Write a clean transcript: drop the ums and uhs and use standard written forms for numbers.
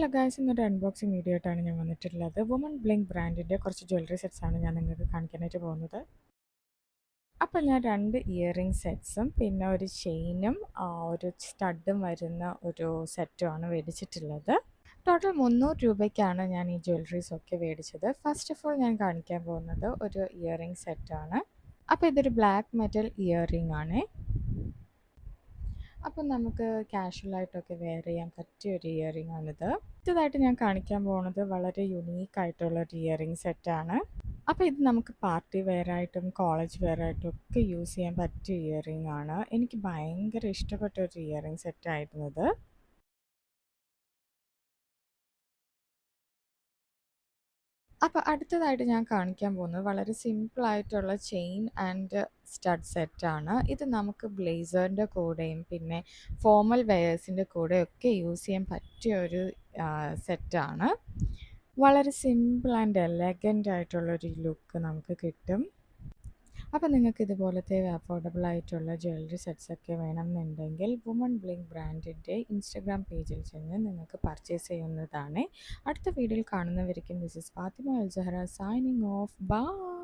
Hello guys, ഇന്നൊരു unboxing video ആയിട്ടാണ് ഞാൻ വന്നിട്ടുള്ളത്. വുമൺ ബ്ലിങ്ക് ബ്രാൻഡിൻ്റെ കുറച്ച് ജ്വല്ലറി സെറ്റ്സാണ് ഞാൻ നിങ്ങൾക്ക് കാണിക്കാനായിട്ട് പോകുന്നത്. അപ്പോൾ ഞാൻ 2 ഇയറിംഗ് സെറ്റ്സും പിന്നെ ഒരു ചെയിനും ഒരു സ്റ്റഡും വരുന്ന ഒരു സെറ്റുമാണ് മേടിച്ചിട്ടുള്ളത്. ടോട്ടൽ 300 രൂപയ്ക്കാണ് ഞാൻ ഈ ജ്വല്ലറീസൊക്കെ മേടിച്ചത്. ഫസ്റ്റ് ഓഫ് ഓൾ ഞാൻ കാണിക്കാൻ പോകുന്നത് ഒരു ഇയറിംഗ് സെറ്റാണ്. അപ്പോൾ ഇതൊരു ബ്ലാക്ക് മെറ്റൽ ഇയറിംഗ് ആണ്. അപ്പം നമുക്ക് കാഷ്വലായിട്ടൊക്കെ വെയർ ചെയ്യാൻ പറ്റിയ ഒരു ഇയറിംഗ് ആണിത്. അടുത്തതായിട്ട് ഞാൻ കാണിക്കാൻ പോകുന്നത് വളരെ യുണീക്ക് ആയിട്ടുള്ള ഒരു ഇയറിംഗ് സെറ്റാണ്. അപ്പോൾ ഇത് നമുക്ക് പാർട്ടി വെയർ ആയിട്ടും കോളേജ് വെയർ ആയിട്ടും ഒക്കെ യൂസ് ചെയ്യാൻ പറ്റിയ ഇയറിംഗ് ആണ്. എനിക്ക് ഭയങ്കര ഇഷ്ടപ്പെട്ട ഒരു ഇയറിംഗ് സെറ്റായിരുന്നു ഇത്. അപ്പോൾ അടുത്തതായിട്ട് ഞാൻ കാണിക്കാൻ പോകുന്നത് വളരെ സിമ്പിളായിട്ടുള്ള ചെയിൻ ആൻഡ് സ്റ്റഡ് സെറ്റാണ്. ഇത് നമുക്ക് ബ്ലേസറിൻ്റെ കൂടെയും പിന്നെ ഫോർമൽ വെയേഴ്സിൻ്റെ കൂടെയൊക്കെ യൂസ് ചെയ്യാൻ പറ്റിയ ഒരു സെറ്റാണ്. വളരെ സിമ്പിൾ ആൻഡ് എലഗൻ്റ് ആയിട്ടുള്ളൊരു ലുക്ക് നമുക്ക് കിട്ടും. അപ്പോൾ നിങ്ങൾക്ക് ഇതുപോലത്തെ അഫോർഡബിൾ ആയിട്ടുള്ള ജ്വല്ലറി സെറ്റ്സൊക്കെ വേണമെന്നുണ്ടെങ്കിൽ വുമൺ ബ്ലിങ്ക് ബ്രാൻഡിൻ്റെ ഇൻസ്റ്റഗ്രാം പേജിൽ ചെന്ന് നിങ്ങൾക്ക് പർച്ചേസ് ചെയ്യുന്നതാണ്. അടുത്ത വീഡിയോയിൽ കാണുന്നവരേക്കും this is Fatima Al Zahra signing off. By.